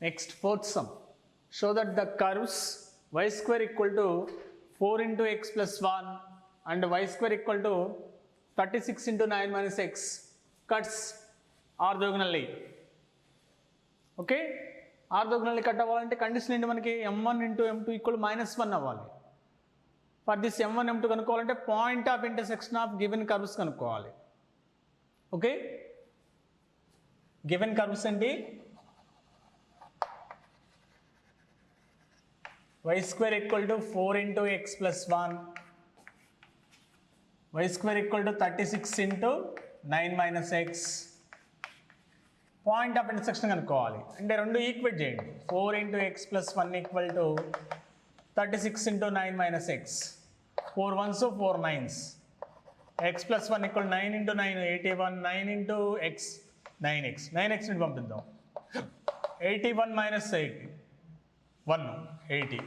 Next, fourth sum. Show that the curves y square equal to 4 into x plus 1 and y square equal to 36 into 9 minus x cuts orthogonally. Okay? Orthogonally cut అవ్వాలంటే condition ఏంటి మనకి m1 into m2 equal to minus 1 అవ్వాలి. For this m1 m2 కనుక్కోవాలంటే point of intersection of given curves కనుక్కోవాలి. Okay, given curves ఏంటి? y square equal to 4 into x plus 1, y square equal to 36 into 9 minus x. Point of intersection కనుక్కోవాలి అంటే రెండు equate చేయండి. 4 into x plus 1 equal to 36 into 9 minus x. 4 1s 4 9s. x plus 1 equal to 9 into 9 81, 9 into x 9x. 9x ని పంపిద్దాం. 81 minus 80 1 80.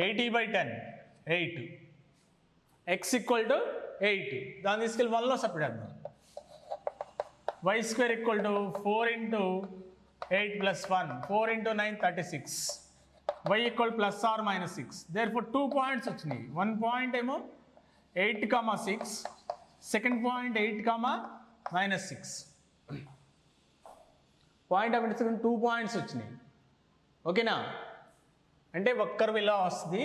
80 by 10 8. x equal to 8. దాన్ని తీసుకెళ్ళి 1లో separate చేద్దాం. y square equal to 4 into 8 plus 1. 4 into 9 36. y equal plus or minus 6. Therefore 2 points వచ్చినాయి. 1 point ఏమో 8, 6. Second point 8, minus 6. Point of intersection 2 points వచ్చినాయి. ఓకేనా? అంటే ఒక్కరు విలువ వస్తుంది,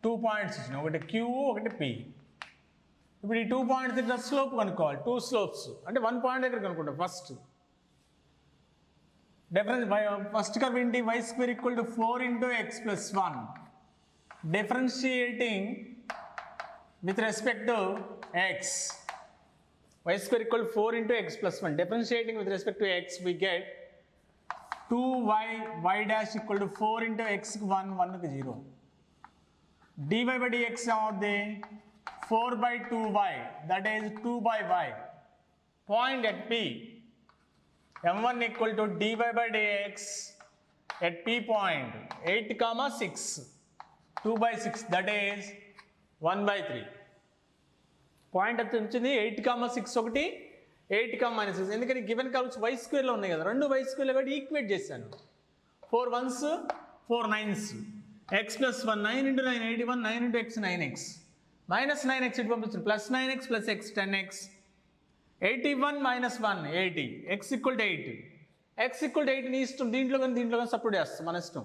2 points వచ్చినాయి. ఒకటి Q, ఒకటి P. ఇప్పుడు ఈ 2 points దగ్గర స్లోప్ కనుక్కోవాలి. 2 slopes అంటే 1 point దగ్గర కనుక్కుంటాం. ఫస్ట్ కర్వ్ ఏంటి? y square equal to 4 into x plus 1. Differentiating with respect to x. y square equal to 4 into x plus 1. Differentiating with respect to x, we get 2y y dash equal to 4 into x 1 1 కి 0. dy by dx ఏమవుద్ది? 4 by 2y, that is 2 by y. Point at P, m1 equal to dy by dx at P point 8, 6. 2 by 6, that is 1 by 3. Point అది వచ్చింది 8, 6 ఒకటి 8, minus 6. ఎందుకంటే given curves y స్క్వేర్లో ఉన్నాయి కదా, రెండు y స్క్వేర్లో కాబట్టి equate చేశాను. 4 1s 4 9s. x plus 1 9 into 9 81, 9 into x 9x. Minus 9x ఇటు పంపించాను. Plus 9x plus x 10x. 81 minus 1 80. x equal to 8. x equal to 8 నీ ఇష్టం, దీంట్లో కానీ సపోర్ట్ చేస్తాం, మన ఇష్టం.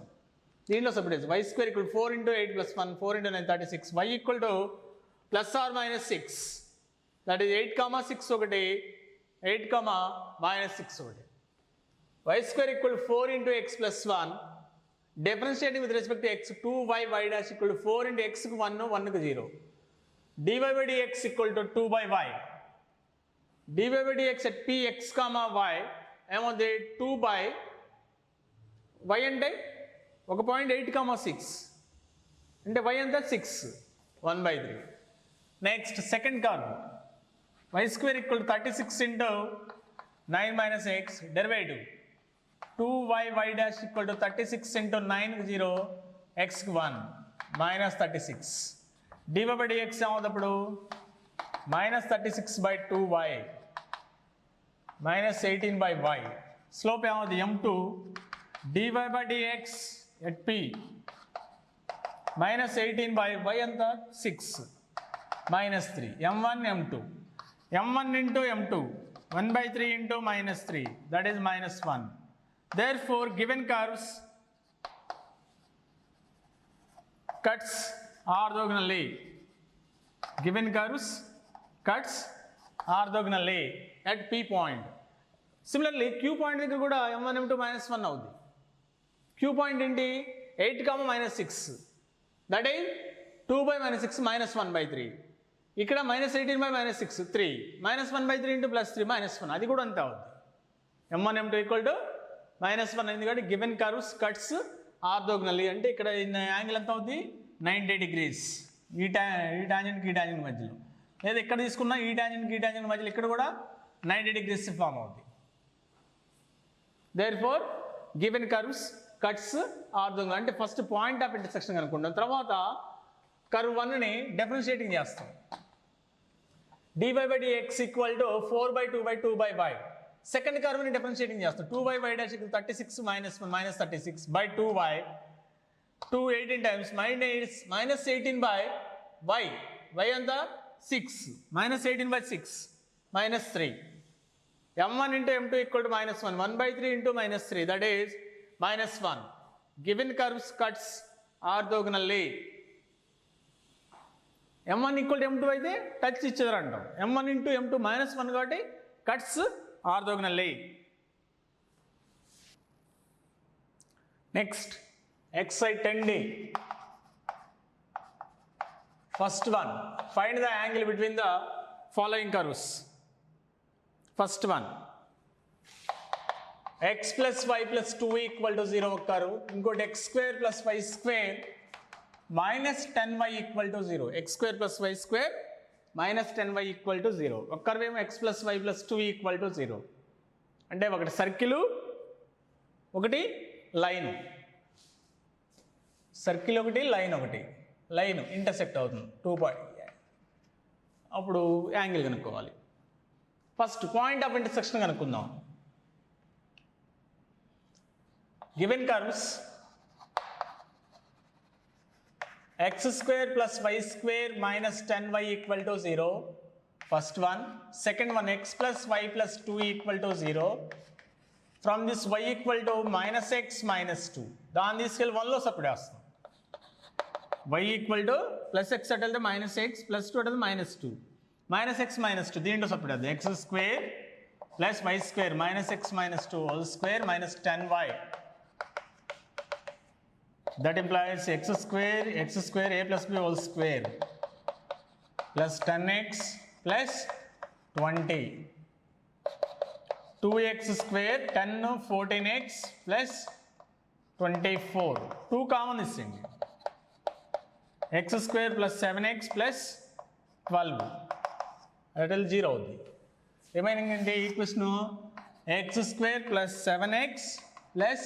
దీంట్లో సపోర్ట్ చేస్తాం. y square equal to 4 into 8 plus 1, 4 into 9 36. y equal to plus or minus 6. That is 8, 6 ఒకటి 8, minus 6 ఒకటి. y square equal to 4 into x plus 1. Differentiating with respect to x, 2y y dash equal to 4 into x 1 1 కి 0. dy by dx equal to 2 by y. dy by dx at p x, y ఏమవుతుంది? 2 by y అంటే ఒక point 8, 6 అంటే y అంతా 6 1 by 3. Next second curve y square equal to 36 into 9 minus x. Derivative 2y y dash equal to 36 into 9 0 x 1 minus 36. dy by dx ఏమవుతప్పుడు minus 36 by 2y minus 18 by y. Slope ఏమవుతుంది? m2 dy by dx at p minus 18 by y అంతా 6 minus 3. m1 m2. m1 into m2 1 by 3 into minus 3, that is minus 1. Therefore given curves cuts orthogonally. Given curves cuts orthogonally at P point. Similarly Q point దగ్గర కూడా m1 m2 minus 1 అవుతుంది. Q point ఏంటి? 8, minus 6, that is 2 by minus 6 minus 1 by 3. ఇక్కడ minus 18 by minus 6 3 minus 1 by 3 into plus 3 minus 1, అది కూడా అంతే అవుతుంది. m1 m2 equal to minus 1 అయింది కాబట్టి గివెన్ కర్వ్స్ కట్స్ ఆర్థోగనల్లీ. అంటే ఇక్కడ యాంగిల్ ఎంత అవుతుంది? 90 degrees. ఈ టాంజెంట్ మధ్యలో, లేదా ఇక్కడ తీసుకున్నా ఈ టాంజెంట్ మధ్యలో ఇక్కడ కూడా 90 degrees ఫామ్ అవుతుంది. Therefore given curves cuts orthogonal. అంటే ఫస్ట్ పాయింట్ ఆఫ్ ఇంటర్సెక్షన్ కనుక్కుంటాం, తర్వాత కర్వ్ 1ని డిఫరెన్షియేటింగ్ చేస్తాం. dy by dx equal to 4 by 2 by 2 by y. Second కర్వ్ని డిఫరెన్షియేటింగ్ చేస్తాం. 2y y dash equal 36 minus 1 minus 36 by 2y. 2 18 times minus 18 by y. y ఎంత 6 minus 18 by 6 minus 3. m1 into m2 equal to minus 1. 1 by 3 into minus 3, that is minus 1. Given curves cuts orthogonally. m1 equal to m2 అయితే touch ఇచ్చేదారు అంటాం. m1 into m2 minus 1 కాబట్టి cuts orthogonally. Next, exercise 10D. First one, find the angle between the following curves. First one, x plus y plus 2 equal to 0 ఒక curve, ఇంకోటి x square plus y square minus 10y equal to 0. x square plus y square minus 10y equal to 0. ఒక curve ఏమో x plus y plus 2 equal to 0. అంటే ఒకటి circle, ఒకటి line. Circle ఒకటి, line ఒకటి. Line intersect అవుతుంది 2 point. అప్పుడు angle కనుక్కోవాలి. ఫస్ట్ పాయింట్ ఆఫ్ ఇంటర్సెక్షన్ కనుక్కుందాం. Given curves x square plus y square minus 10y equal to 0. First one. Second one, x plus y plus 2 equal to 0. From this y equal to minus x minus 2. దాన్ని తీసుకెళ్ళి 1లో separate చేస్తాం. y equal to plus x అంటే minus x plus 2 అంటే minus 2. Minus x minus 2 దీంట్లో separate చేద్దాం. x square plus y square minus x minus 2 whole square minus 10y. That implies x square a plus b whole square plus 10x plus 20. 2x square 10 14x plus 24. 2 common is in x square plus 7x plus 12. That will 0 అవుతుంది. Remaining అంటే equation x square plus 7x plus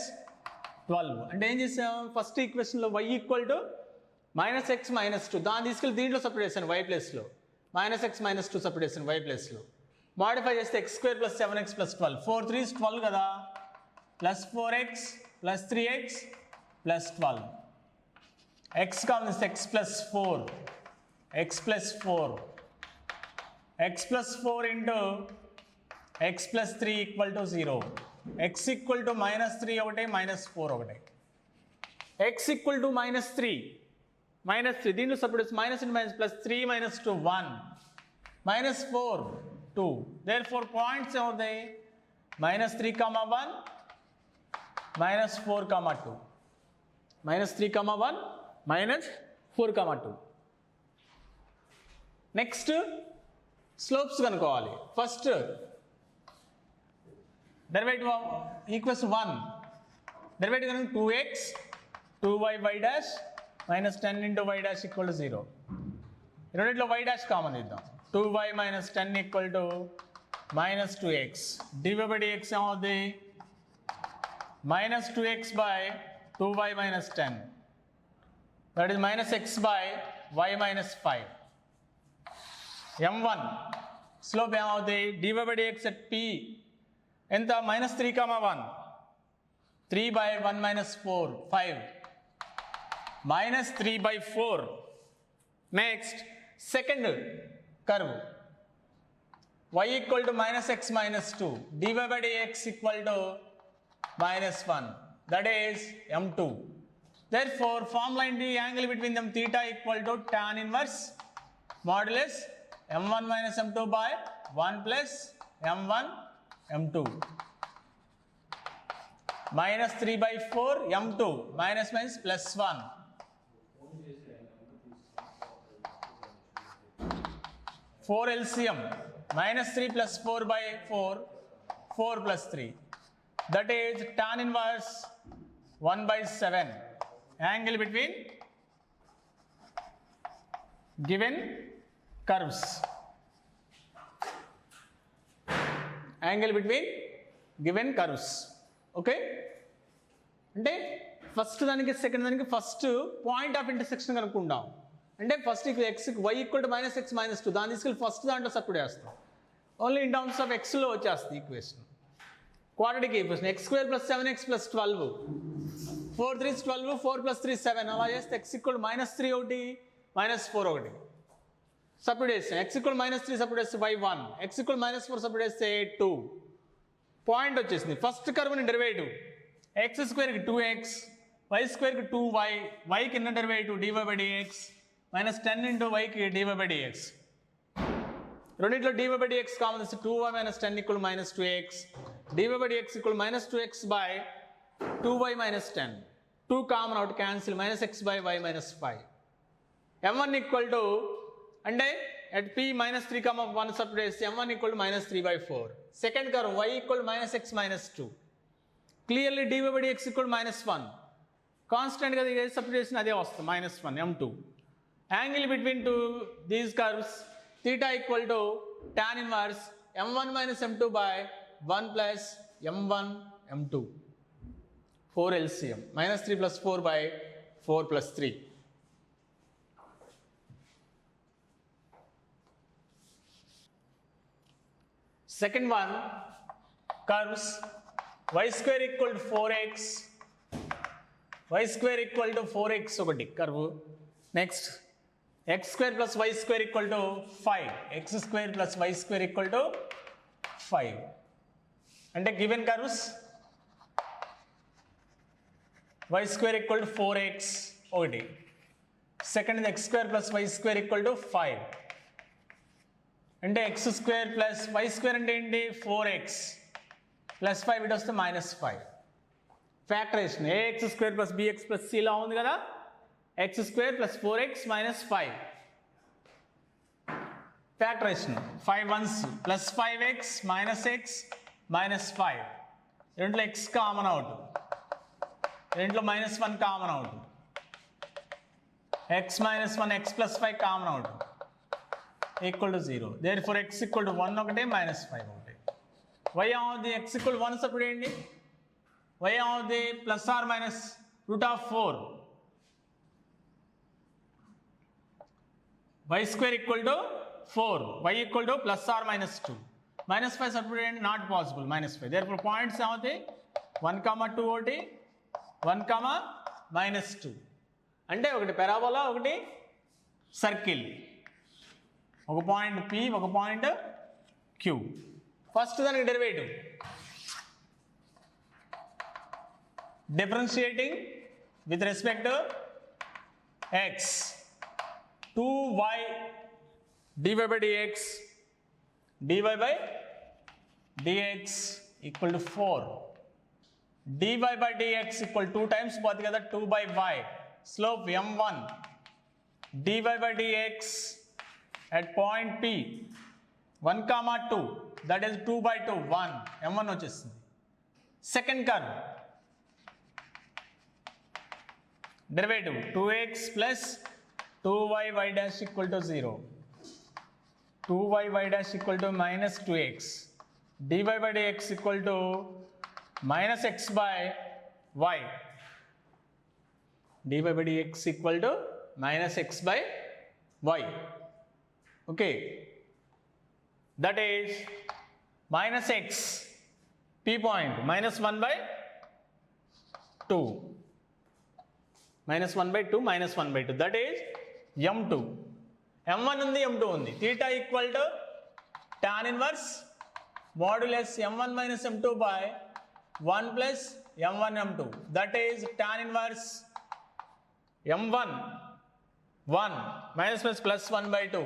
12. అంటే ఏం చేసాం, first ఈక్వేషన్లో y equal to minus x minus 2 దాన్ని తీసుకెళ్ళి దీంట్లో separate చేశాను y ప్లేస్లో. మైనస్ ఎక్స్ మైనస్ 2 సపరేట్ చేశాను y ప్లేస్లో. మాడిఫై చేస్తే x స్క్వేర్ ప్లస్ 7x ప్లస్ 12. 4 3 12 కదా, plus 4x plus 3x plus 12. x common x plus 4, x plus 4, x plus 4 into x plus 3 equal to 0. x equal to minus 3 ఒకటి, minus 4 ఒకటి. x equal to minus 3 దీంట్లో separate minus into minus plus 3 minus 2 1 minus 4 2. There 4 points ఏమవుతాయి, minus 3 comma 1 minus 4 comma 2. Minus 3 comma 1 minus 4 comma 2. Next slopes కనుక్కోవాలి. First derivative of equation 1. డెరివేటివ్ కనుక 2x 2y y dash minus 10 into y dash equal to 0. రెండిట్లో y dash common ఇద్దాం. 2y minus 10 equal to minus 2x. dy by dx ఏమవుతుంది, minus 2x by 2y minus 10. That is minus x by y minus 5. m1 slope ఏమవుతుంది, dy by dx at p ఎంత, minus 3 comma 1 3 by 1 minus 4 5 minus 3 by 4. Next, second curve y equal to minus x minus 2. dy by dx equal to minus 1. That is m2. Therefore, formula in the angle between them theta equal to tan inverse modulus m1 minus m2 by 1 plus m1 m2. Minus 3 by 4 m2 minus minus plus 1. Four LCM minus 3 plus 4 by 4 4 plus 3. That is tan inverse 1 by 7. Angle between given curves. Angle between given curves. Okay? అంటే first దానికి second దానికి first point of intersection కనుక్కుంటాం. అంటే first x y equal to minus x minus 2 దాన్ని తీసుకెళ్ళి first దాంట్లో substitute చేస్తాం. Only in terms of ఎక్స్లో వచ్చేస్తుంది equation. Quadratic equation x square plus 7x ప్లస్ 12 4 3 12 4 ప్లస్ 3 7 అలా చేస్తే x ఈక్వల్ -3 ఒకటి -4 ఒకటి సబ్స్టిట్యూట్ చేస్తే x ఈక్వల్ -3 సబ్స్టిట్యూట్ చేస్తే y1 x ఈక్వల్ -4 సబ్స్టిట్యూట్ చేస్తే 2 పాయింట్ వచ్చేసింది ఫస్ట్ కర్వ్ని డెరివేటివ్ x స్క్వేర్కి 2x y స్క్వేర్కి 2y yకి inner derivative dy by dx minus 10 into yకి dy బై dx రెండింటిలో dy బై dx కామన్ చేస్తే 2y minus 10 equal -2x dy by dx equal -2x by 2y minus 10. 2 common out cancel -x by y minus 5. m1 equal to అంటే at p -3, 1 subtract m1 equal to -3 by 4. Second curve y equal to -x minus 2. Clearly dy by dx equal to -1. Constant గా subtraction అదే వస్తుంది -1 m2. Angle between these curves theta equal to tan inverse m1 minus m2 by 1 plus m1 m2 4 LCM -3 plus 4 by 4 plus 3. Second one curves y square equal to 4x y square equal to 4x ఒకటి curve. Next x square plus y square equal to 5 x square plus y square equal to 5. అంటే given curves y square equal to 4x ఒకటి second x square plus y square equal to 5 అంటే x square plus y square అంటే ఏంటి 4x plus 5 ఇటు వస్తే -5 factorisation ax square plus bx plus c లా ఉంది కదా x square plus 4x minus 5 factorisation 5 ones plus 5x minus x minus 5 రెంట్లో x common out రెంట్లో -1 common out x -1 x plus 5 common out equal to 0 therefore x equal to 1 ఒకటే -5 ఒకటే y ఏమవుతుంది x equal to 1 support చేయండి y ఏమవుతుంది plus or minus √4 y square equal to 4 y equal to plus or minus 2 -5 substitute not possible -5 therefore points ఏమవుతాయి 1, 2 ఒకటి 1, -2 అంటే ఒకటి parabola ఒకటి సర్కిల్ ఒక పాయింట్ p ఒక పాయింట్ q ఫస్ట్ దానికి derivative differentiating with respect to x 2y dy by dx dy by dx equal to 4 dy by dx equal 2 times పోతుంది కదా 2 by y slope m1 dy by dx at point p 1, 2 that is 2 by 2 1 m1 వచ్చేస్తుంది second curve derivative 2x plus 2y y dash equal to 0 2y y dash equal to minus 2x dy by dx equal to minus x by y dy by dx equal to minus x by y okay that is minus x p point minus 1 by 2 minus 1 by 2 minus 1 by 2 that is m2 m1 ఉంది m2 ఉంది theta equal to tan inverse modulus m1 minus m2 by 1 plus m1 m2 that is tan inverse m1 1 minus plus 1 by 2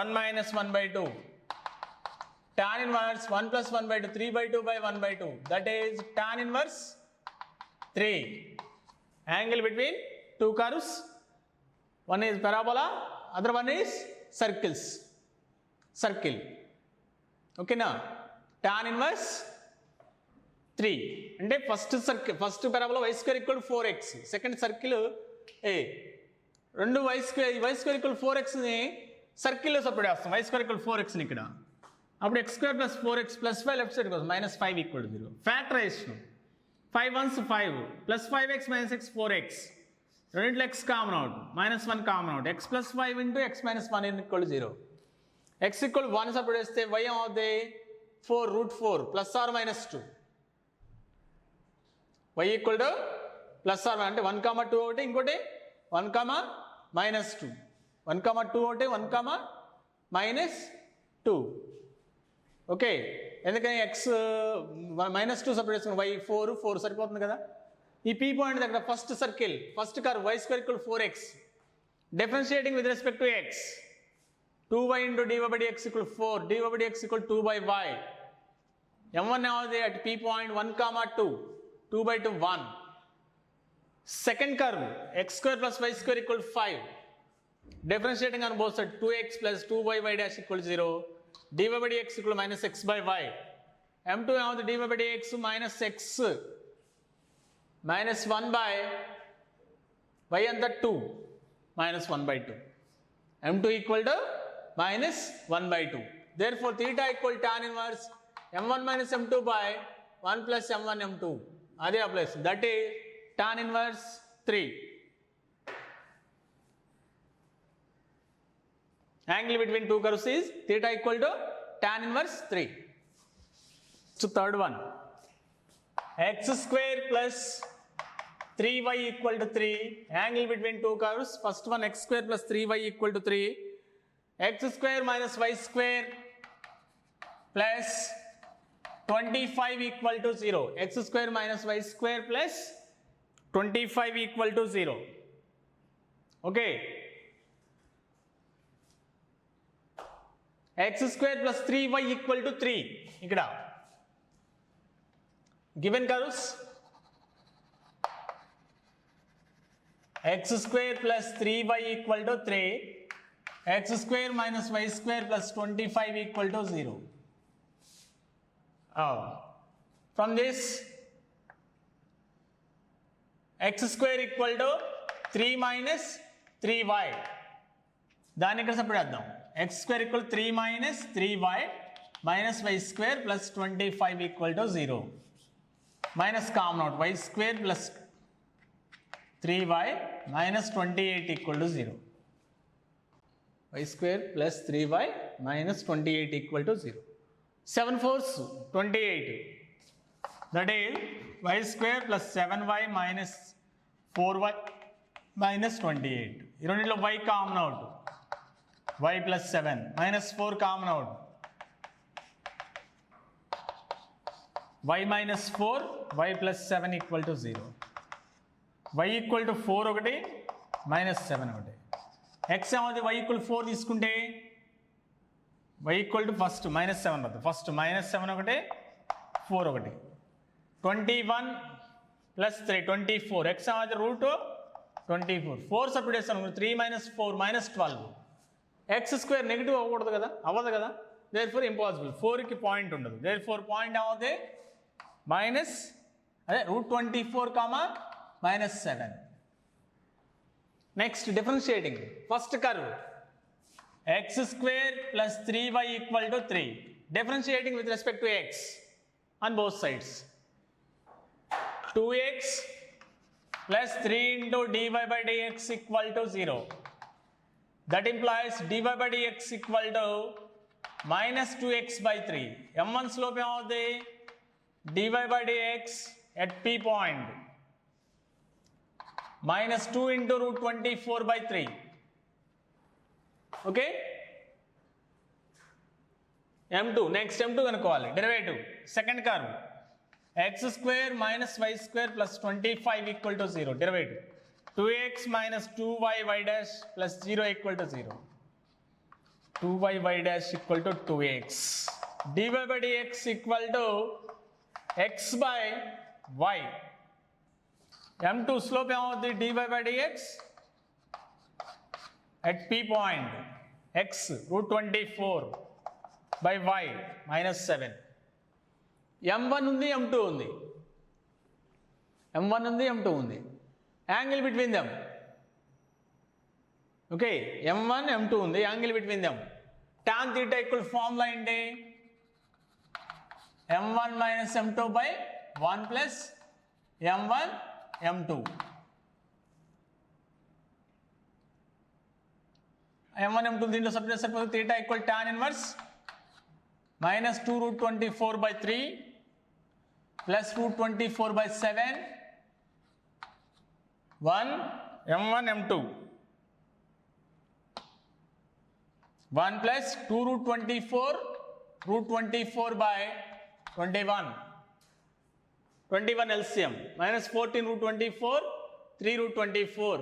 1 minus 1 by 2 tan inverse 1 plus 1 by 2 3 by 2 by 1 by 2 that is tan inverse 3 angle between two curves one is parabola other one is circle okay na tan inverse 3 అంటే first parabola y square equal to 4x second circle ఏ రెండు y square equal to 4x ని సర్కిల్లో separate చేస్తాం y square equal to 4x ని ఇక్కడ అప్పుడు x square plus 4x plus 5 left side కోసం -5 equal to 0 factorisation 5 ones 5 plus 5x minus x 4x రెండింటిలో x common out -1 common out x plus 5 into x minus 1 equal to 0 x equal to 1 separate చేస్తే y ఏమవుతుంది 4 root 4 plus or minus 2. Y equal to plus or అంటే 1 comma 2 ఒకటి ఇంకోటి 1 comma minus 2 1 comma 2 ఒకటి 1 comma minus 2 okay ఎందుకని X minus 2 separate చేసుకుని y 4 సరిపోతుంది కదా ఈ పీ పాయింట్ దగ్గర first circle first curve y square equal 4x differentiating with respect to x 2y into dy by dx equal 4 dy by dx equal 2 by y m1 ఏమవుతుంది at p point 1 comma 2 2 by 2 1 second curve x square plus y square equal 5 differentiating on both sides 2x plus 2y y dash equal 0 dy by dx equal minus x by y m2 ఏమవుతుంది dy by dx minus x minus 1 by y అంతా 2 minus 1 by 2 m2 equal to minus 1 by 2 therefore theta equal tan inverse m1 minus m2 by 1 plus m1 m2 అదే applies that is tan inverse 3 angle between two curves is theta equal to tan inverse 3 so third one x square plus 3y equal to 3 angle between two curves first one x square plus 3y equal to 3 x square minus y square plus 25 equal to 0 x square minus y square plus 25 equal to 0 okay x square plus 3y equal to 3 ikkada given curves x square plus 3y equal to 3 x square minus y square plus 25 equal to 0 from this x square equal to 3 minus 3y దాన్ని ఇక్కడ separate చేద్దాం x square equal to 3 minus 3y minus y square plus 25 equal to 0 minus common out y square plus 3y minus 28 equal to 0 y square plus 3y minus 28 equal to 0 7 fours 28 that is y square plus 7y minus 4y minus 28 ఈ రెండిట్లో y common out y plus 7 minus 4 common out y minus 4 y plus 7 equal to 0 y equal to 4 ఒకటి minus 7 ఒకటి x ఏమవుతుంది y equal 4 తీసుకుంటే y equal to first minus 7 అవుతుంది first minus 7 ఒకటి 4 ఒకటి 21 plus 3 24 x ఏమవుతుంది రూట్ 24 4 సపరేట్ చేస్తాను 3 minus 4 minus 12 x square negative అవ్వకూడదు కదా అవ్వదు కదా దేర్ ఫోర్ ఇంపాసిబుల్ 4కి పాయింట్ ఉండదు దేర్ ఫోర్ పాయింట్ ఏమవుతుంది మైనస్ అదే route 24 comma minus 7 next differentiating first curve x square plus 3y equal to 3 differentiating with respect to x on both sides 2x plus 3 into dy by dx equal to 0 that implies dy by dx equal to minus 2x by 3 m1 slope ఏమవుతుంది dy by dx at p point minus 2 into root 24 by 3 okay m2 next m2 కనుక్కోవాలి derivative second curve x square minus y square plus 25 equal to 0 derivative 2x minus 2y y dash plus 0 equal to 0 2y y dash equal to 2x dy by dx equal to x by y m2 slope ఏమవుతుంది dy by dx at p point x root 24 by y minus 7 m1 ఉంది m2 ఉంది m1 ఉంది m2 ఉంది angle between them okay m1 m2 ఉంది angle between them tan theta equal formula ఏంటి m1 minus m2 by 1 plus m1 m2 m1 m2 దీంట్లో separate సరిపోతుంది theta equal tan inverse minus 2 root 24 by 3 plus root 24 by 7 1 m1 m2 1 plus 2 root 24 root 24 by 21 21 LCM minus 14 root 24 3 root 24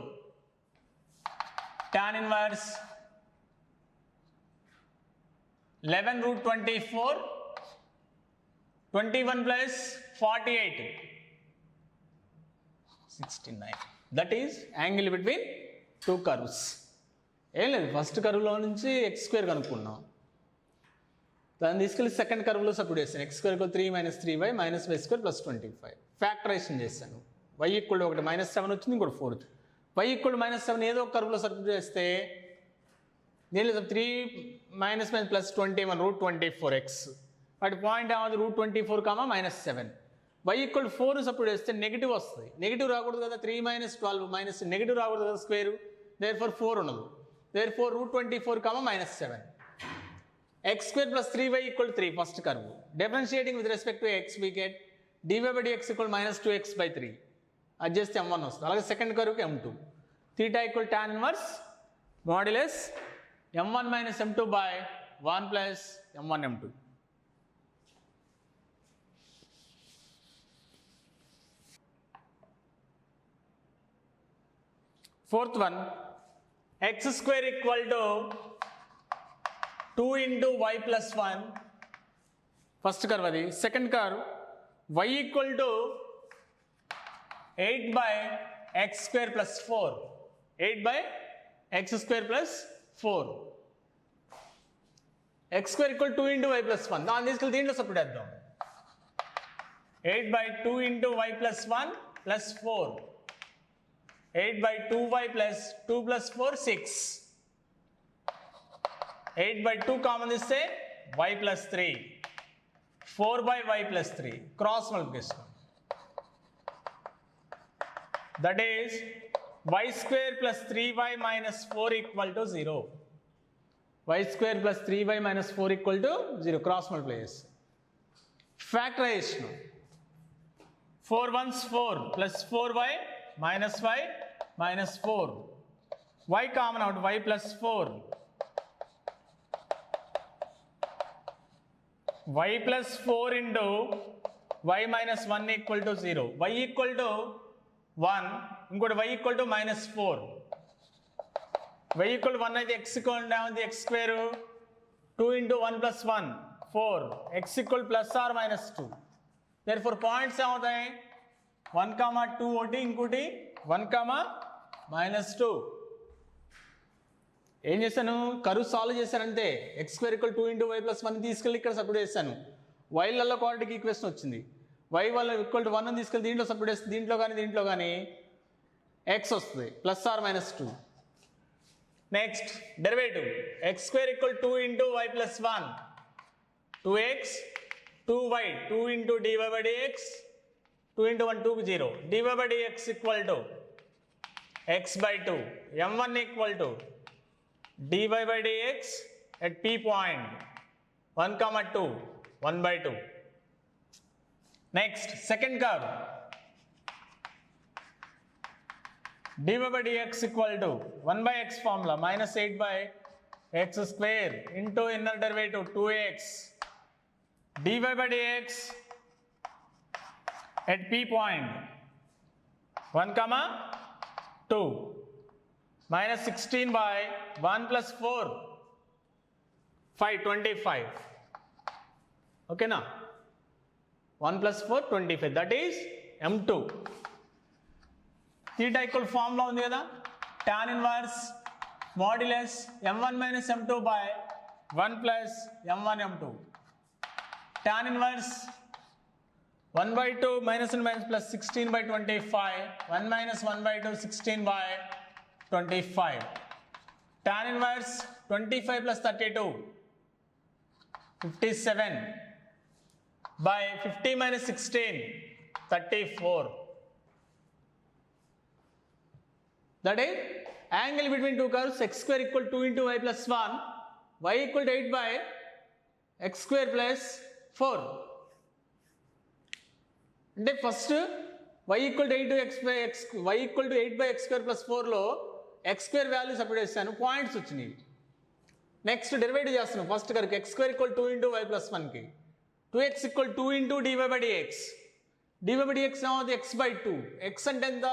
tan inverse 11 root 24 21 plus 48 69. That is angle between two curves. ఏం లేదు first కర్వ్లో నుంచి X square కనుక్కున్నాం, దాన్ని తీసుకెళ్ళి second కర్వ్లో substitute చేస్తాను. X square 3 minus 3y minus y square plus 25 factorisation చేశాను. y equal ఒకటి -7 వచ్చింది, ఇంకోటి 4 వచ్చింది. y ఈక్వల్ -7 ఏదో ఒక కర్వ్లో సబ్స్టిట్యూట్ చేస్తే దీనిలో 3 మైనస్ ప్లస్ 21 రూట్ 24x వాటి పాయింట్ ఏమవుతుంది root 24 comma -7. y equal 4 support చేస్తే నెగిటివ్ వస్తుంది. నెగిటివ్ రాకూడదు కదా, 3 మైనస్ 12 మైనస్ నెగిటివ్ రాకూడదు కదా స్క్వేర్, దేర్ ఫోర్ 4 ఉండదు. Therefore root 24 comma -7 x square plus 3y equal 3 first curve. Differentiating with respect to x we get dy by dx equal -2x by 3 అది చేస్తే m1 వస్తుంది. అలాగే second కర్వ్కి m2 θ equal tan inverse modulus m1 minus m2 by 1 plus m1 m2. Fourth one, x square equal to 2 into y plus 1. First curve adi. Second curve, y equal to 8 by x square plus 4. 8 by x square plus 4. x square equal 2 into y plus 1. దాన్ని తీసుకెళ్ళి దీంట్లో substitute చేద్దాం. 8 by 2 into y plus 1 plus 4. 8 by 2y plus 2 plus 4 6. 8 by 2 common తీస్తే y plus 3. 4 by y plus 3. Cross multiplication. That is y square plus 3y minus 4 equal to 0. y square plus 3y minus 4 equal to 0. Cross multiplication. Factorization. 4 ones 4 plus 4y minus y minus 4. y common out, y plus 4. y plus 4 into y minus 1 equal to 0. y equal to 1, ఇంకోటి y equal to minus 4. y equal to 1 అయితే x equal down the x square 2 into 1 plus 1 4. x equal plus or minus 2. Therefore points ఏమవుతాయి 1, 2 ఒకటి, ఇంకోటి 1, -2. ఏం చేశాను curve solve చేశానంటే x square equal 2 into y plus 1 తీసుకెళ్ళి ఇక్కడ సబ్స్టిట్యూట్ చేశాను. వైలలో క్వాడ్రాటిక్ ఈక్వేషన్ వచ్చింది. y వల్ల ఈక్వల్ టు 1 అని తీసుకెళ్ళి దీంట్లో సబ్స్టిట్యూట్ చేస్తే దీంట్లో కానీ x వస్తుంది plus or -2. Next derivative x square equal 2 into y plus 1 2x 2y 2 into dy by dx 2 into 1 2 0 dy by dx equal to x by 2 m1 equal to dy by dx at p point 1, 2 1 by 2. Next second curve dy by dx equal to 1 by x formula minus 8 by x square into inner derivative 2x dy by dx at p point 1, 2 minus 16 by 1 plus 4 5 25. Okay na 1 plus 4 25, that is m2. theta equal formula ఉంది కదా tan inverse modulus m1 minus m2 by 1 plus m1 m2. tan inverse 1 by 2 minus and minus plus 16 by 25. 1 minus 1 by 2 16 by 25. tan inverse 25 plus 32 57 by 50 minus 16 34. That is angle between two curves x square equal 2 into y plus 1, y equal to 8 by x square plus 4. అంటే first y equal to 8 x by x y equal to 8 by x square plus 4లో x square value separate చేశాను, points వచ్చినాయి. Next derivative చేస్తున్నాం first కనుక x square equal 2 into y plus 1కి 2x equal 2 into dy by dx. dy by dx ఏమవుతుంది x by 2. x అంటే ఎంత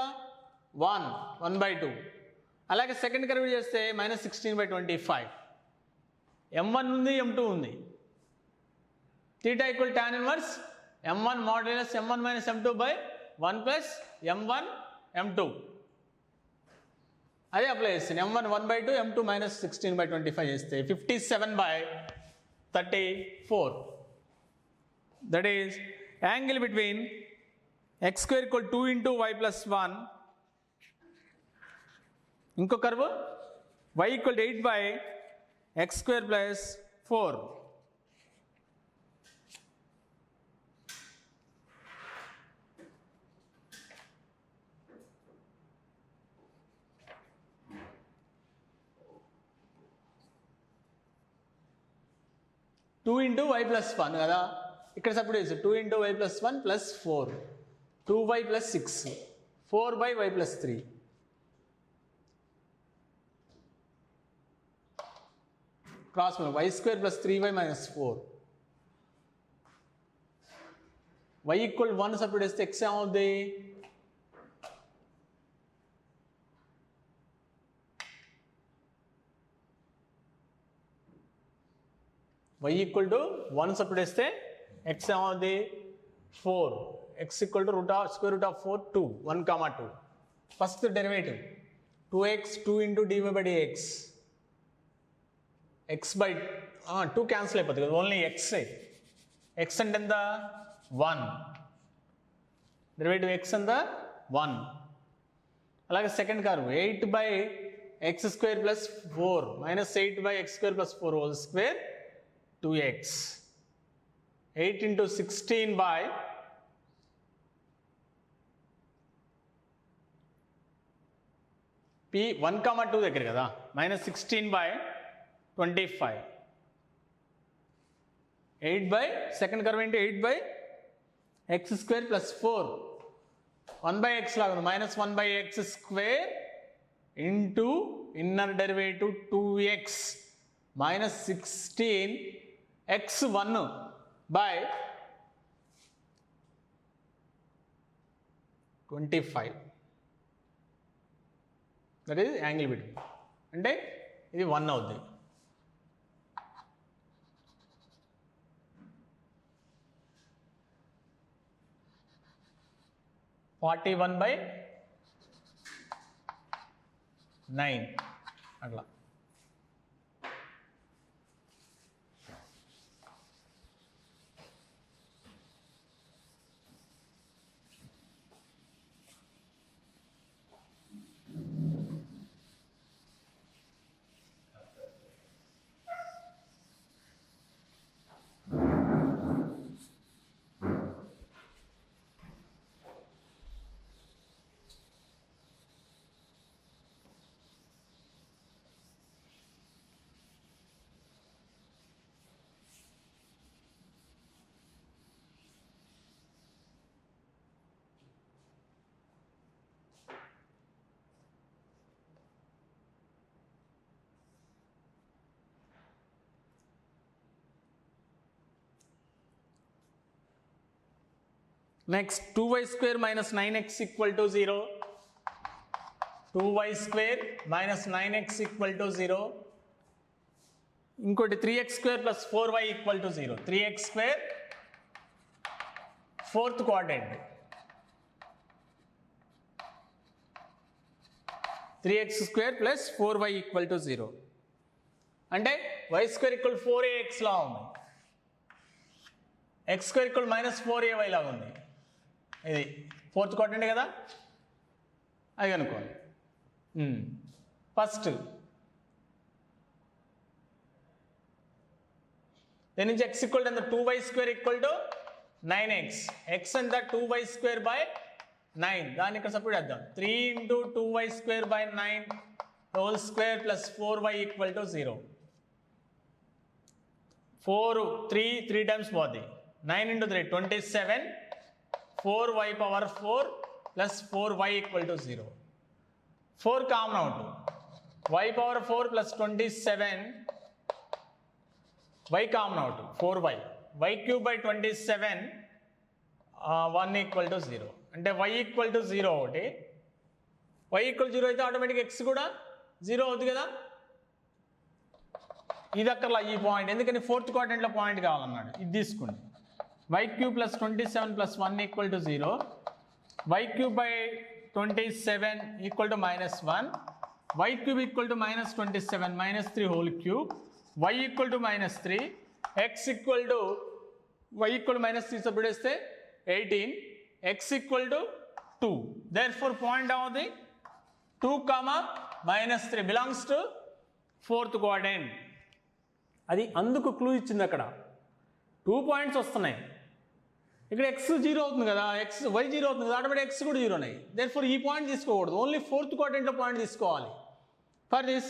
1 by 2. అలాగే second convert చేస్తే -16/25. m1 ఉంది m2 ఉంది. θ equal tan inverse m1 modulus m1 minus m2 by 1 plus m1 m2. అదే apply చేస్తాను. m1 1 by 2 m2 -16/25 చేస్తే 57/34. That is angle between x square equal 2 into y plus 1. ఇంకో curve y equal 8 by x square plus 4. Two into y plus 1 కదా, ఇక్కడ support చేసి 2 into y plus 1 plus 4, 2y plus 6, 4 by y plus 3. Cross y square plus 3y minus 4. y equal 1 support చేస్తే x ఏమవుద్ది y equal to 1 support చేస్తే x ఏమవుద్ది 4. x equal to square root of 4 2 1, 2. First derivative 2x 2 into dy by dx. x by 2 cancel అయిపోతుంది కదా, only x. x అంటే ఎంత 1. Derivative x ఎంత 1. అలాగే second curve 8 by x square plus 4 minus 8 by x square plus 4 whole square 2x. 8 into 16 by p 1, 2 దగ్గర కదా, -16/25. 8 by second curve ఏంటి 8 by x square plus 4. 1 by x లాగా -1 by x square into inner derivative 2x -16 x1 by 25. That is angle between. అంటే ఇది 1 అవుద్ది. (41/9) అట్లా. Next 2y square minus 9x equal to 0. 2y square minus 9x equal to 0. ఇంకోటి 3x square plus 4y equal to 0. 3x square fourth quadrant. 3x square plus 4y equal to 0. అంటే y square equal 4ax లా ఉంది, x square equal -4ay లాగా ఉంది. ఇది fourth quadrant కదా, అది కనుక్కోండి. First దీని నుంచి x ఈక్వల్ టు ఎంత 2y square equal to 9x. x ఎంత 2y స్క్వేర్ బై 9. దాన్ని ఇక్కడ సపోర్ట్ చేద్దాం. 3 into 2y square by 9 whole square plus 4y equal to 0. 4 3 times పోద్ది 9 into 3 27 4y power 4 plus 4y equal to 0 4 common out y power 4 plus 27 y common out 4y y cube by 27 1 equal to 0 అంటే y equal to 0 ఒకటి y equal to 0 అయితే automatic x కూడా 0 అవుతుంది కదా ఇది అక్కర్లా ఈ పాయింట్ ఎందుకని ఫోర్త్ క్వాడ్రంట్లో పాయింట్ కావాలన్నాడు ఇది తీసుకోండి y cube plus 27 plus 1 equal to 0 y cube by 27 equal to minus 1 y cube equal to minus 27 minus 3 whole cube y equal to minus 3 x equal to y equal to minus 3 substitute 18 x equal to 2 therefore point of the 2 comma minus 3 belongs to fourth quadrant అది అందుకు clue ఇచ్చింది అక్కడ 2 points వస్తున్నాయి ఇక్కడ x 0 అవుతుంది కదా x y 0 అవుతుంది కదా ఆటోమేటిక్ x కూడా 0 ఉన్నాయి therefore ఈ పాయింట్ తీసుకోకూడదు ఓన్లీ ఫోర్త్ క్వాడ్రంట్లో పాయింట్ తీసుకోవాలి for this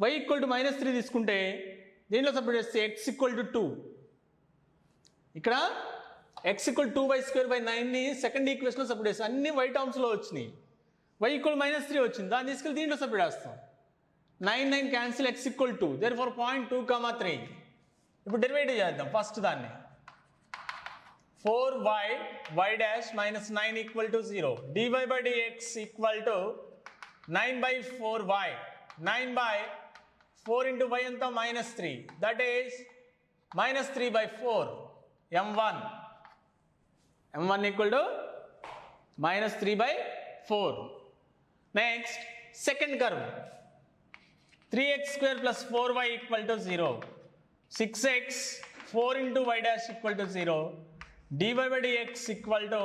y equal to -3 తీసుకుంటే దీంట్లో సబ్స్టిట్యూట్ చేస్తే x ఈక్వల్ టు 2 ఇక్కడ x ఈక్వల్ 2y² 9 ని సెకండ్ ఈక్వేషన్లో సబ్స్టిట్యూట్ చేస్తాం అన్ని y టర్మ్స్లో వచ్చినాయి y ఈక్వల్ -3 వచ్చింది దాన్ని తీసుకెళ్ళి దీంట్లో సబ్స్టిట్యూట్ చేస్తాం 9 cancel x equal 2 therefore point 2, 3 ఇప్పుడు డెరివేటివ్ చేద్దాం ఫస్ట్ దాన్ని 4y y dash minus 9 equal to 0 dy by dx equal to 9 by 4y 9 by 4 into y anta minus 3 that is minus 3 by 4 m1 equal to minus 3 by 4 next second curve 3x square plus 4y equal to 0 6x 4 into y dash equal to 0 dy by dx equal to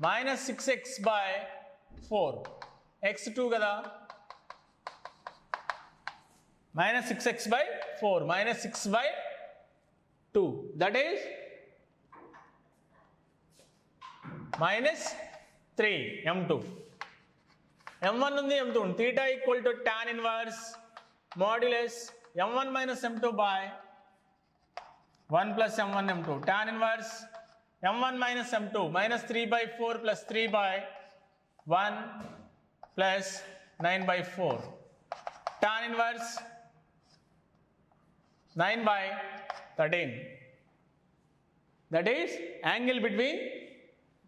minus 6x by 4 x 2 kada minus 6x by 4 minus 6 by 2 that is minus 3 m2 m1 ఉంది m2 ఉంది theta equal to tan inverse modulus m1 minus m2 by 1 plus m1 m2 tan inverse m1 minus m2 minus 3 by 4 plus 3 by 1 plus 9 by 4 tan inverse 9 by 13 that is angle between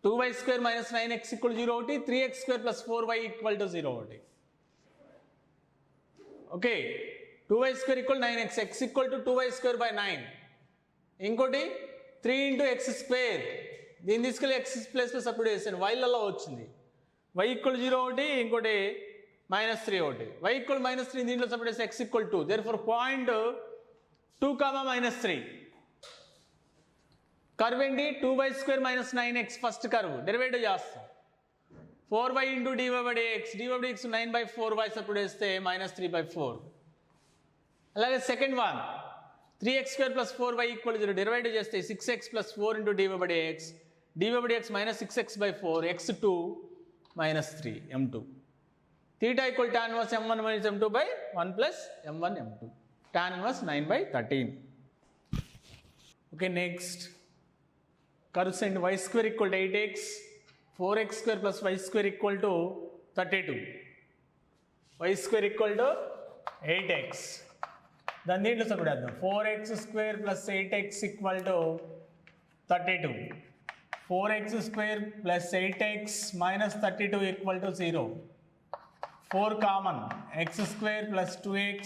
2y square minus 9x equal to 0 ఒకటి 3x square plus 4y equal to 0 ఒకటి okay 2y square equal 9x x equal to 2y square by 9 ఇంకోటి 3 into x square దీన్ని తీసుకెళ్ళి x ప్లేస్లో substitute చేశాను వైలలో వచ్చింది y equal 0 ఒకటి ఇంకోటి -3 ఒకటి y ఈక్వల్ -3 దీంట్లో సబ్స్టిట్యూట్ చేస్తే x equal 2 therefore point 2, -3 curve ఏంటి 2y² - 9x first curve derivative చేస్తాం 4y into dy by dx 9 by 4y substitute చేస్తే -3 by 4 అలాగే second one 3x square plus 4y equal to 0 derivative చేస్తే 6x plus 4 into dy by dx minus 6x by 4 x2 minus 3 m2 theta equal tan inverse m1 minus m2 by 1 plus m1 m2 tan inverse 9 by 13 okay next curves and y square equal to 8x 4x square plus y square equal to 32 y square equal to 8x దాన్ని దీంట్లో substitute చేద్దాం 4x square plus 8x equal to 32 4x square plus 8x minus 32 equal to 0 4 common x square plus 2x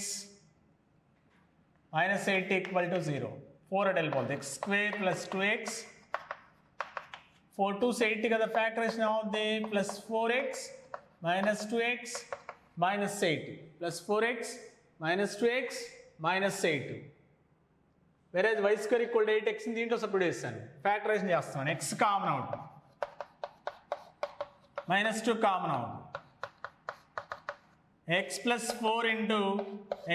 minus 8 equal to 0 4 at వెళ్ళిపోతుంది x square plus 2x 4 2s 8 కదా factorisation అవుతుంది plus 4x minus 2x minus 8 plus 4x minus 2x minus 8 whereas y square equal to 8x ని దీంట్లో substitute చేస్తాను factorisation చేస్తాను x common out -2 common out x plus 4 into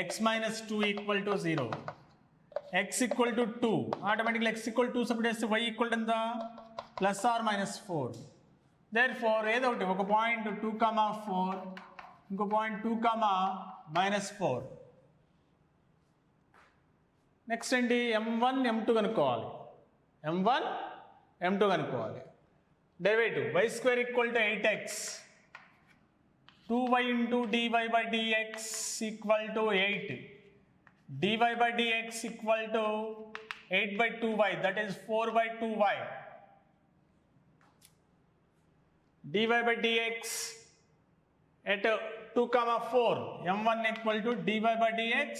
x minus 2 equal to 0 x equal to 2 automatically x equal to substitute చేస్తే y equal to ఎంత plus or minus 4 therefore ఏదో ఒకటి ఒక point 2, 4 ఇంకో పాయింట్ 2, -4 నెక్స్ట్ ఏంటి m1 m2 కనుక్కోవాలి. m1 m2 కనుక్కోవాలి. Derivative y square equal to 8x 2y into dy by dx equal to 8. dy by dx equal to 8 by 2y, that is 4 by 2y. dy by dx at 2 comma 4, m1 equal to dy by dx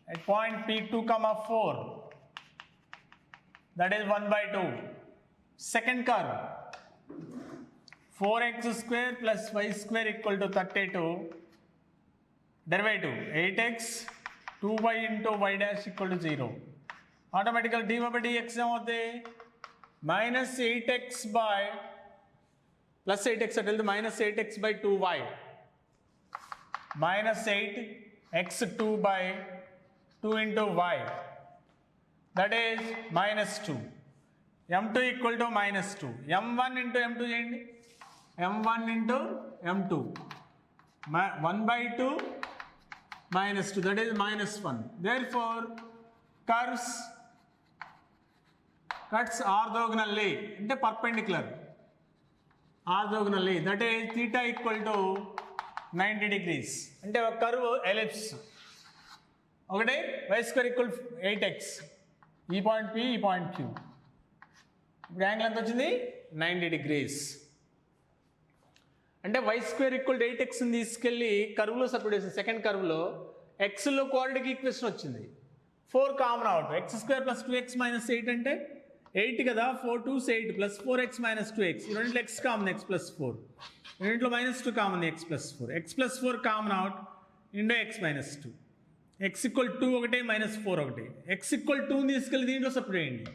at point p2 comma 4, that is 1 by 2. Second curve, 4x square plus y square equal to 32. Derivative 8x 2y into y dash equal to 0. Automatically dy by dx ఏమవుతుంది minus 8x by plus 8x అంటే minus 8x by 2y minus 8x2 by 2 into y, that is minus 2. m2 equal to minus 2. m1 into m2 చేయండి. m1 into m2 1 by 2 minus 2, that is minus 1. Therefore curves cuts orthogonally అంటే perpendicular orthogonally, that is theta equal to 90 degrees అంటే ఒక curve ellipse ఒకటి y square equal 8x, ఈ point p ఈ point q. ఇప్పుడు angle ఎంత వచ్చింది 90 degrees. అంటే y స్క్వేర్ ఈక్వల్ 8xని తీసుకెళ్ళి కర్వ్లో సబ్స్టిట్యూట్ చేసిన సెకండ్ కర్వ్లో ఎక్స్లో క్వాడ్రాటిక్ ఈక్వేషన్ వచ్చింది. 4 common out, X square plus 2x minus 8 అంటే 8 కదా, 4 2 8 ప్లస్ 4x మైనస్ 2x, ఈ రెండింటిలో x కామన్ x ప్లస్ 4, రెండింటిలో minus 2 common x plus 4, x plus 4 common out Indo x minus 2, x equal 2 ఒకటి minus 4 ఒకటి, x equal 2 తీసుకెళ్ళి దీంట్లో substitute చేయండి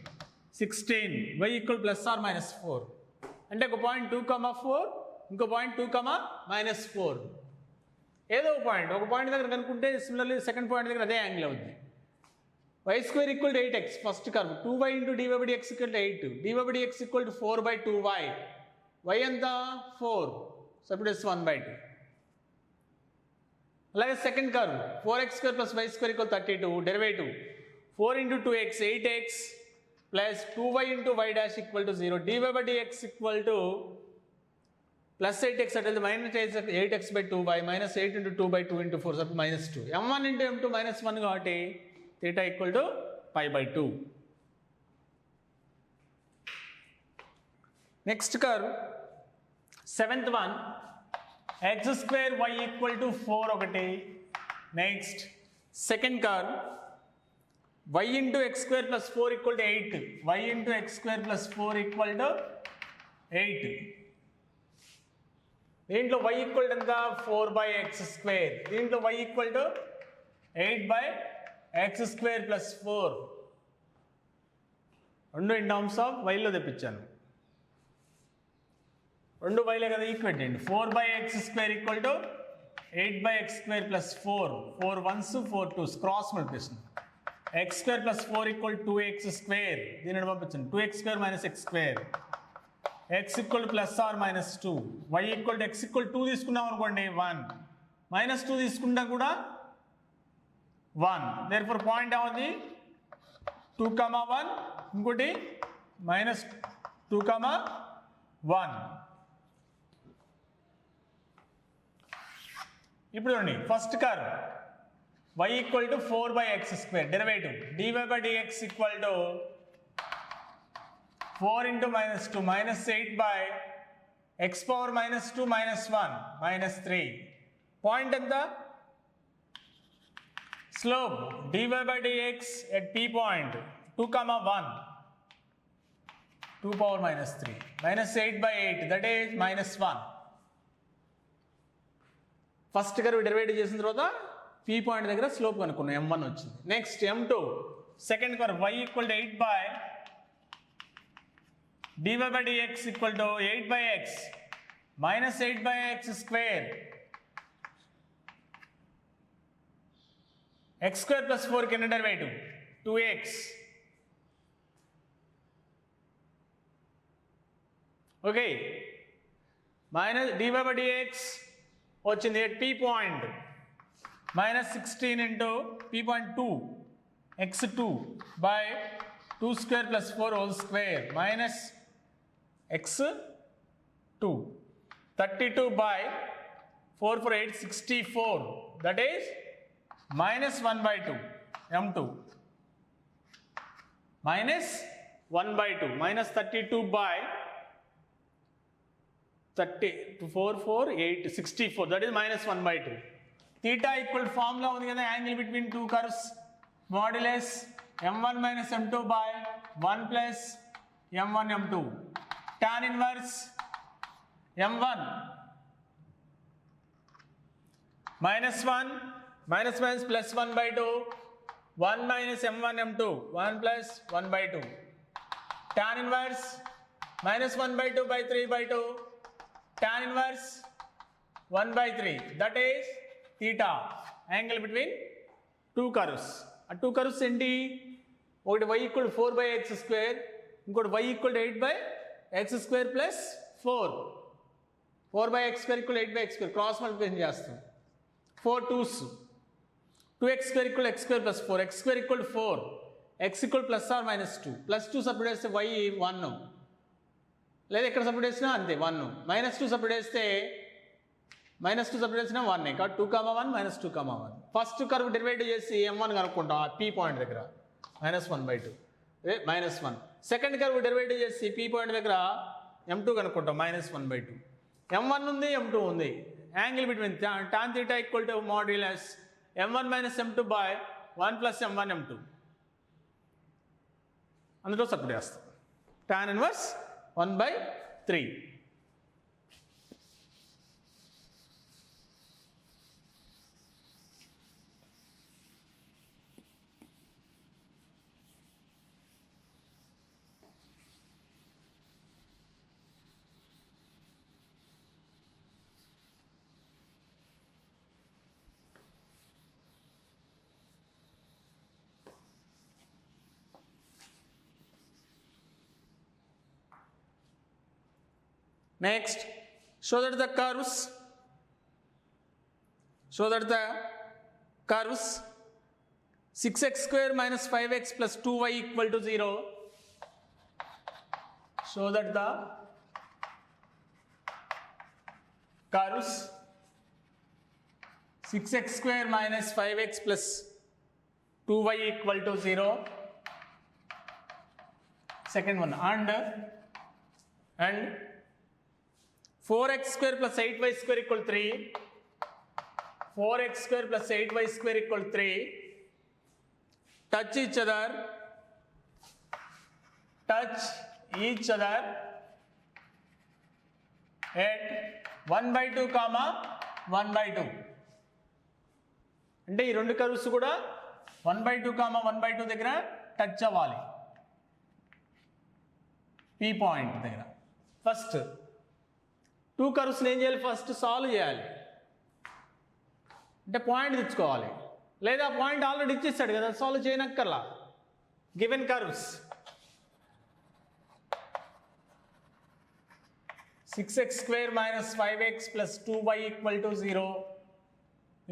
16, y equal plus or minus 4 అంటే ఒక పాయింట్ 2 కామా 4, ఇంకో పాయింట్ 2 కామా మైనస్ 4, ఏదో ఒక పాయింట్ దగ్గర కనుక్కుంటే సిమిలర్లీ సెకండ్ పాయింట్ దగ్గర అదే యాంగిల్ అవుతుంది. y square equal to 8x first curve, 2y into dy by dx equal to 8, dy by dx equal to 4 by 2y, y ఎంత 4, substitute 1 by 2. అలాగే second curve 4x square plus y square equal 32, derivative 4 into 2x 8x plus 2y into y dash equal to 0, dy by dx equal to plus 8x అంటే minus 8x by 2y minus 8 into 2 by 2 into 4 sub minus 2, m1 into m2 minus 1 కాబట్టి theta equal to pi by 2. Next curve seventh one, x square y equal to 4 ఒకటి. Next second curve y into x square plus 4 equal to 8, y into x square plus 4 equal to 8. దీంట్లో y equal to ఎంత 4 by x square, దీంట్లో y equal to 8 by x square plus 4, రెండు in terms of వైలో తెప్పించాను, రెండు వైలే కదా equate చేయండి. 4 by x square equal to 8 by x square plus 4, 4 1s 4 2s cross multiplication, x square plus 4 equal 2x square, దీనిని పంపించండి 2x square minus x square, x equal plus or minus 2, y equal to x equal 2 తీసుకున్నాం అనుకోండి 1, minus 2 తీసుకుంటా కూడా 1, therefore point ఏమవుతుంది 2, 1, ఇంకోటి minus 2, 1. ఇప్పుడు చూడండి first curve y equal to 4 by x square, derivative dy by dx equal to 4 into minus 2 minus 8 by x power minus 2 minus 1 minus 3. Point at the slope dy by dx at p point 2, 1, 2 power minus 3 minus 8 by 8, that is minus 1. First curve derivative చేసిన తర్వాత p point దగ్గర slope కనుక్కున్నాం, m1 వచ్చింది. Next m2 second curve y equal to 8 by dy by dx equal to 8 by x minus 8 by x square, x square plus 4 కింద derivative 2x, okay minus dy by dx వచ్చింది at p point minus 16 into p point 2, x2 by 2 square plus 4 whole square minus x2. 32 by 4 for 8, 64. That is minus 1 by 2, m2. Minus 1 by 2, minus 32 by 4, 8, 64. That is minus 1 by 2. Theta equal formula ఉంది కదా, angle between two curves. Modulus m1 minus m2 by 1 plus m1 m2. Tan inverse m1 minus 1 minus plus 1 by 2, 1 minus m1 m2, 1 plus 1 by 2. Tan inverse minus 1 by 2 by 3 by 2. Tan inverse 1 by 3. That is theta, angle between two curves. A two curves ఏంటి? ఒకటి y equal to 4 by x square, ఇంకోటి y equal to 8 by x square plus 4. 4 by x square equal to 8 by x square. Cross multiplication చేస్తాం. 4 2s. 2x square equal to x square plus 4. x square equal to 4. x equal plus or minus 2. Plus 2 separate చేస్తే y 1. లేదా ఇక్కడ separate చేసినా అంతే 1. Minus 2 separate చేస్తే minus 2 separate చేసినా 1. కాబట్టి 2, 1 minus 2, 1. First curve derivative చేసి m1 కనుక్కుంటాం ఆ p పాయింట్ దగ్గర minus 1 by 2. minus 1. Second curve derivative చేసి p పాయింట్ దగ్గర m2 కనుక్కుంటాం minus 1 by 2. m1 ఉంది, m2 ఉంది. Angle between tan theta equal to modulus m1 minus m2 by 1 plus m1 m2. అందులో separate చేస్తాం. tan inverse 1 by 3. Next, show that the curves 6x square minus 5x plus 2y equal to 0. Show that the curves 6x square minus 5x plus 2y equal to 0. Second one, and 4x square plus 8y square equal 3. 4x square plus 8y square equal 3. Touch each other at 1 by 2 comma 1 by 2. అంటే ఈ రెండు curves కూడా 1 by 2 comma 1 by 2 దగ్గర touch అవ్వాలి p point దగ్గర. First two కర్వ్స్ని ఏం చేయాలి? First solve చేయాలి. అంటే పాయింట్ తెచ్చుకోవాలి. లేదా పాయింట్ ఆల్రెడీ ఇచ్చేస్తాడు కదా, సాల్వ్ చేయనక్కర్లా. Given curves 6x square minus 5x plus 2y equal to 0.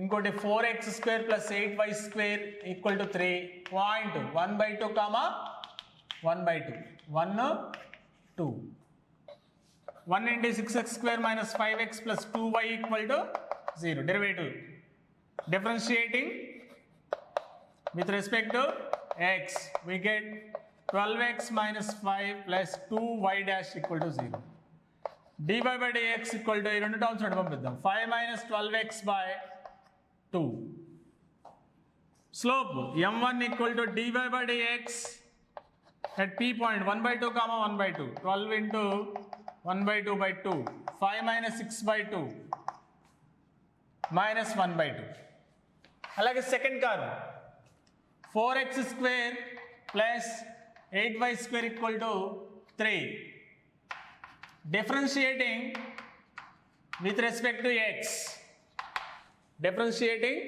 ఇంకోటి 4x square plus 8y square equal to 3. Point 1 by 2 comma 1 by 2. 1 2. 1 into 6x square minus 5x plus 2y equal to 0. Derivative. Differentiating with respect to x, we get 12x minus 5 plus 2y dash equal to 0. dy by dx equal to, ఈ రెండు terms పంపిద్దాం, 5 minus 12x by 2. Slope m1 equal to dy by dx at p point 1 by 2 comma 1 by 2. 12 into 1 by 2 by 2. 5 minus 6 by 2 minus 1 by 2. అలాగే second curve 4x square plus 8y square equal to 3. Differentiating with respect to x. Differentiating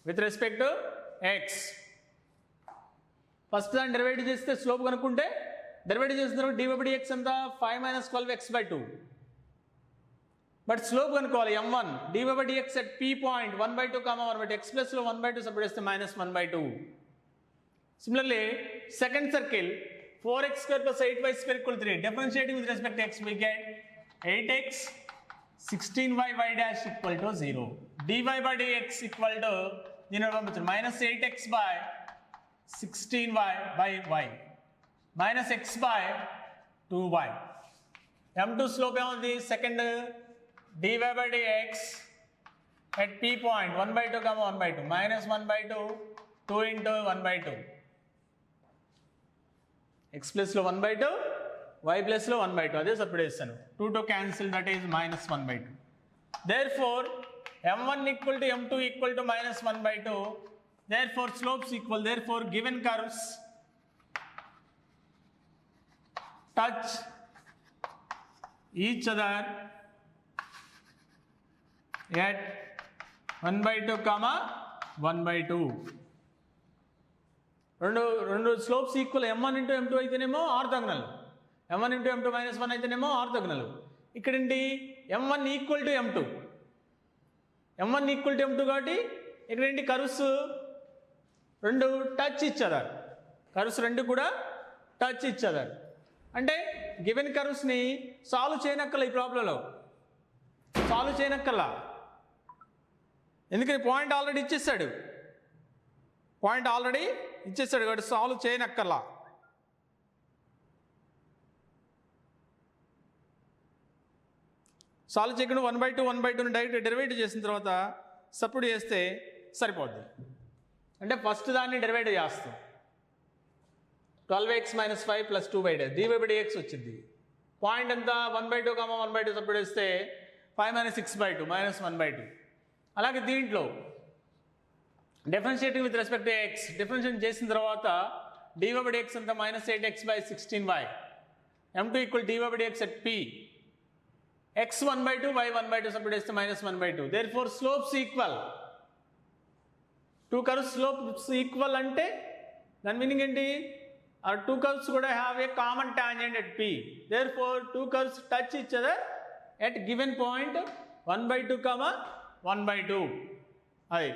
with respect to x. First దాన్ని derivative చేస్తే slope కనుక్కుంటే derivative చేసిన తర్వాత dy by dx ఎంత 5 minus 12x by 2. But slope కనుక్కోవాలి m1 dy by dx at p point 1 by 2 comma 1 by 2. x ప్లస్లో 1 by 2 separate చేస్తే minus 1 by 2. Similarly, second circle, 4x square plus 8y square equal 3. Differentiating with respect to x, we get 8x, 16y, y dash equal to 0. dy by dx equal to, minus 8x by 16y by y. Minus x by 2y. M2 slope on the second dy by dx at p point 1 by 2 comma 1 by 2 minus 1 by 2 2 into 1 by 2 x plus లో 1 by 2 y plus లో 1 by 2 అదే separate చేస్తాను 2 to cancel, that is minus 1 by 2. Therefore m1 equal to m2 equal to minus 1 by 2. Therefore slopes equal. Therefore given curves touch each other at 1 by 2 comma 1 by 2. రెండు slopes equal m1 into m2 అయితేనేమో orthogonal, m1 into m2 minus 1 అయితేనేమో orthogonal. ఇక్కడేంటి m1 equal to m2, m1 equal to m2 కాబట్టి ఇక్కడేంటి curves రెండు touch ఇచ్చారు, curves రెండు కూడా టచ్ ఇచ్చారు. అంటే గివెన్ కర్వ్స్ని సాల్వ్ చేయనక్కల, ఈ ప్రాబ్లంలో సాల్వ్ చేయనక్కల్లా, ఎందుకని పాయింట్ ఆల్రెడీ ఇచ్చేసాడు, కాబట్టి సాల్వ్ చేయనక్కర్లా. సాల్వ్ చేయకుండా 1 by 2 1 by 2ని డైరెక్ట్ డెరివేటివ్ చేసిన తర్వాత సపోర్ట్ చేస్తే సరిపోద్ది. అంటే ఫస్ట్ దాన్ని డెరివేటివ్ చేస్తాం, 12x minus 5 plus 2 by dy by dx వచ్చింది. పాయింట్ ఎంత 1 by 2 comma 1 by 2 సపోర్ట్ చేస్తే 5 minus 6 by 2 minus 1 by 2. అలాగే దీంట్లో differentiating with respect to x, differentiate చేసిన తర్వాత dy by dx అంతా minus 8x by 16y, m2 equal dy by dx at p, x 1 by 2 y 1 by 2 support చేస్తే minus 1 by 2. Therefore slopes equal, two curves slopes equal అంటే దాని meaning ఏంటి, ఆ two curves కూడా have a common tangent at p. Therefore two curves touch each other at given point 1 by 2 comma 1 by 2. అది